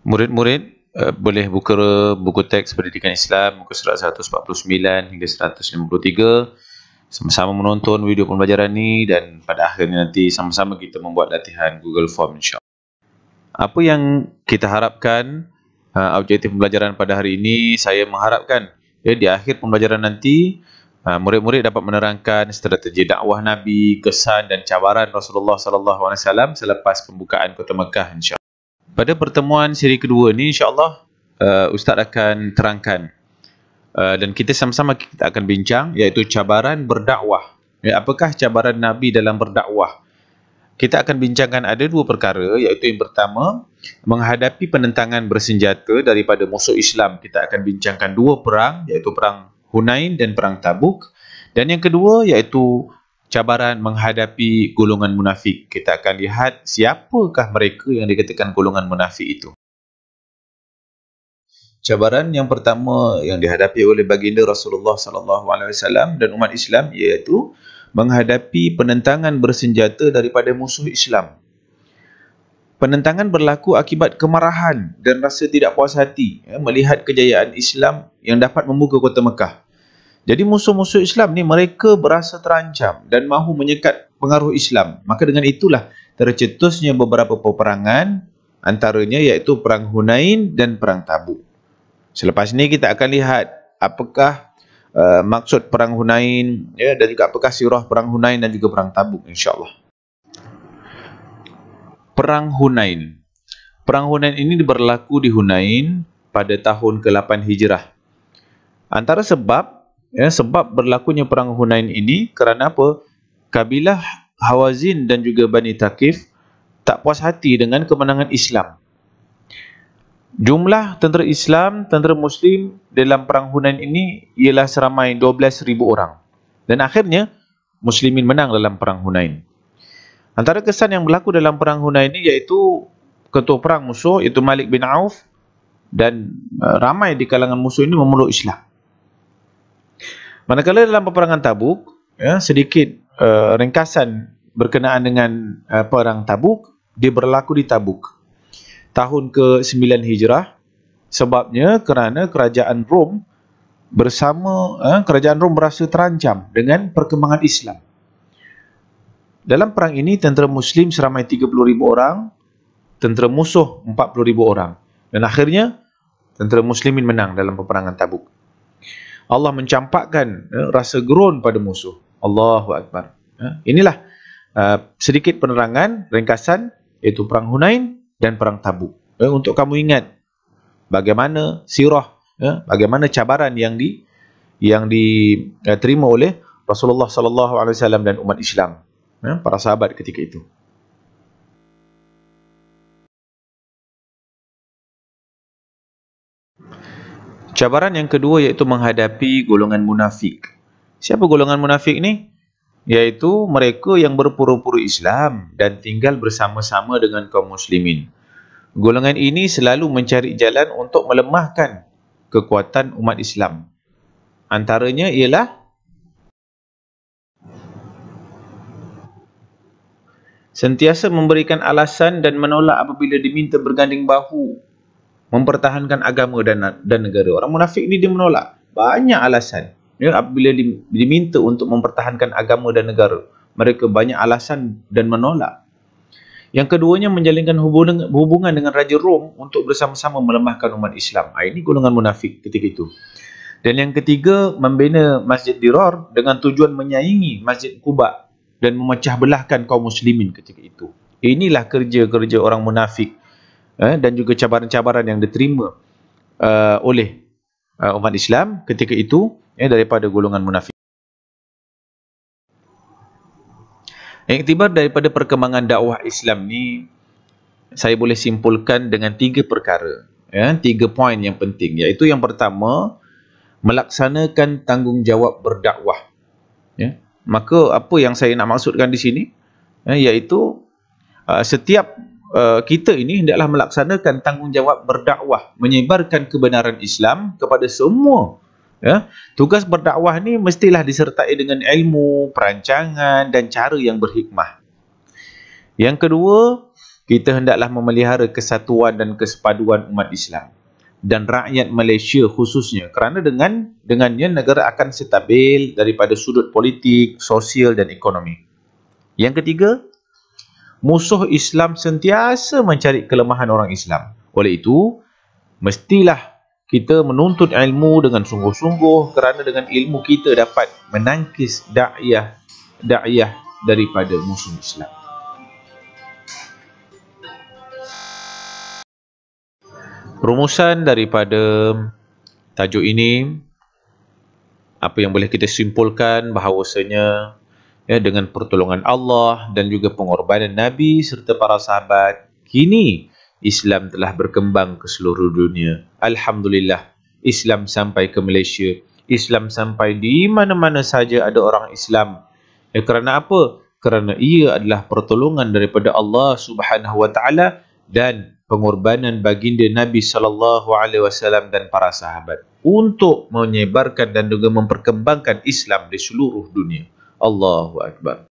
Murid-murid boleh buka buku teks Pendidikan Islam muka surat 149 hingga 153, sama-sama menonton video pembelajaran ni, dan pada akhirnya nanti sama-sama kita membuat latihan Google Form, insya-Allah. Apa yang kita harapkan, objektif pembelajaran pada hari ini, saya mengharapkan di akhir pembelajaran nanti murid-murid dapat menerangkan strategi dakwah Nabi, kesan dan cabaran Rasulullah SAW selepas pembukaan Kota Mekah, insya-Allah. Pada pertemuan siri kedua ni, insya-Allah Ustaz akan terangkan dan kita sama-sama kita akan bincang, iaitu cabaran berdakwah. Apakah cabaran Nabi dalam berdakwah? Kita akan bincangkan ada dua perkara, iaitu yang pertama, menghadapi penentangan bersenjata daripada musuh Islam. Kita akan bincangkan dua perang, iaitu perang Hunain dan perang Tabuk. Dan yang kedua iaitu cabaran menghadapi golongan munafik. Kita akan lihat siapakah mereka yang dikatakan golongan munafik itu. Cabaran yang pertama yang dihadapi oleh baginda Rasulullah SAW dan umat Islam iaitu menghadapi penentangan bersenjata daripada musuh Islam. Penentangan berlaku akibat kemarahan dan rasa tidak puas hati melihat kejayaan Islam yang dapat membuka Kota Mekah. Jadi musuh-musuh Islam ni mereka berasa terancam dan mahu menyekat pengaruh Islam. Maka dengan itulah tercetusnya beberapa peperangan, antaranya iaitu perang Hunain dan perang Tabuk. Selepas ini kita akan lihat apakah maksud perang Hunain dan juga apakah sirah perang Hunain dan juga perang Tabuk, insya-Allah. Perang Hunain. Perang Hunain ini berlaku di Hunain pada tahun ke-8 Hijrah. Antara sebab berlakunya perang Hunain ini kerana apa? Kabilah Hawazin dan juga Bani Thaqif tak puas hati dengan kemenangan Islam. Jumlah tentera Islam, tentera Muslim dalam perang Hunain ini ialah seramai 12,000 orang. Dan akhirnya Muslimin menang dalam perang Hunain. Antara kesan yang berlaku dalam perang Hunain ini iaitu ketua perang musuh iaitu Malik bin Auf, dan ramai di kalangan musuh ini memeluk Islam. Manakala dalam peperangan Tabuk, sedikit ringkasan berkenaan dengan perang Tabuk, dia berlaku di Tabuk tahun ke-9 Hijrah. Sebabnya kerana kerajaan Rom berasa terancam dengan perkembangan Islam. Dalam perang ini tentera Muslim seramai 30,000 orang, tentera musuh 40,000 orang, dan akhirnya tentera Muslimin menang dalam peperangan Tabuk. Allah mencampakkan rasa gerun pada musuh. Allahu Akbar. Inilah sedikit penerangan ringkasan iaitu perang Hunain dan perang Tabuk. Untuk kamu ingat bagaimana sirah, bagaimana cabaran yang diterima oleh Rasulullah SAW dan umat Islam, para sahabat ketika itu. Cabaran yang kedua iaitu menghadapi golongan munafik. Siapa golongan munafik ni? Iaitu mereka yang berpura-pura Islam dan tinggal bersama-sama dengan kaum muslimin. Golongan ini selalu mencari jalan untuk melemahkan kekuatan umat Islam. Antaranya ialah sentiasa memberikan alasan dan menolak apabila diminta berganding bahu mempertahankan agama dan negara. Orang munafik ni dia menolak banyak alasan. Apabila diminta untuk mempertahankan agama dan negara, mereka banyak alasan dan menolak. Yang keduanya menjalinkan hubungan dengan Raja Rom untuk bersama-sama melemahkan umat Islam. Ini golongan munafik ketika itu. Dan yang ketiga, membina Masjid Dirar dengan tujuan menyaingi Masjid Quba dan memecah belahkan kaum muslimin ketika itu. Inilah kerja-kerja orang munafik dan juga cabaran-cabaran yang diterima oleh umat Islam ketika itu daripada golongan munafik. Iktibar daripada perkembangan dakwah Islam ni, saya boleh simpulkan dengan 3 perkara, 3 poin yang penting, iaitu yang pertama, melaksanakan tanggungjawab berdakwah. Maka apa yang saya nak maksudkan di sini, iaitu setiap kita ini hendaklah melaksanakan tanggungjawab berdakwah, menyebarkan kebenaran Islam kepada semua. Tugas berdakwah ni mestilah disertai dengan ilmu, perancangan dan cara yang berhikmah. Yang kedua, kita hendaklah memelihara kesatuan dan kesepaduan umat Islam dan rakyat Malaysia khususnya, kerana dengannya negara akan stabil daripada sudut politik, sosial dan ekonomi. Yang ketiga, musuh Islam sentiasa mencari kelemahan orang Islam. Oleh itu, mestilah kita menuntut ilmu dengan sungguh-sungguh, kerana dengan ilmu kita dapat menangkis da'iyah daripada musuh Islam. Rumusan daripada tajuk ini, apa yang boleh kita simpulkan bahawasanya dengan pertolongan Allah dan juga pengorbanan Nabi serta para sahabat, kini Islam telah berkembang ke seluruh dunia. Alhamdulillah, Islam sampai ke Malaysia. Islam sampai di mana-mana saja ada orang Islam. Kerana apa? Kerana ia adalah pertolongan daripada Allah Subhanahu Wa Taala dan pengorbanan baginda Nabi sallallahu alaihi wasallam dan para sahabat untuk menyebarkan dan juga memperkembangkan Islam di seluruh dunia. Allahu Akbar.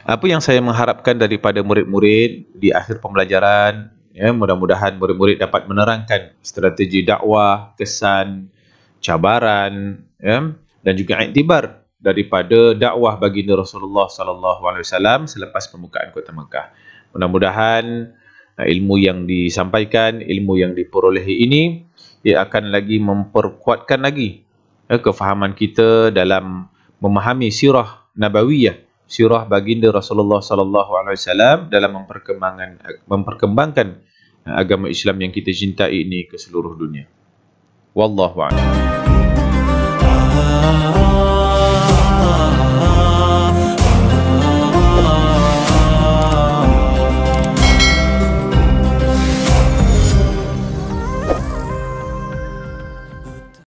Apa yang saya mengharapkan daripada murid-murid di akhir pembelajaran, mudah-mudahan murid-murid dapat menerangkan strategi dakwah, kesan, cabaran, dan juga iktibar daripada dakwah baginda Rasulullah sallallahu alaihi wasallam selepas pembukaan Kota Mekah. Mudah-mudahan ilmu yang disampaikan, ilmu yang diperolehi ini, ia akan lagi memperkuatkan lagi kefahaman kita dalam memahami sirah nabawiyah, sirah baginda Rasulullah sallallahu alaihi wasallam dalam memperkembangkan agama Islam yang kita cintai ini ke seluruh dunia. Wallahu a'lam.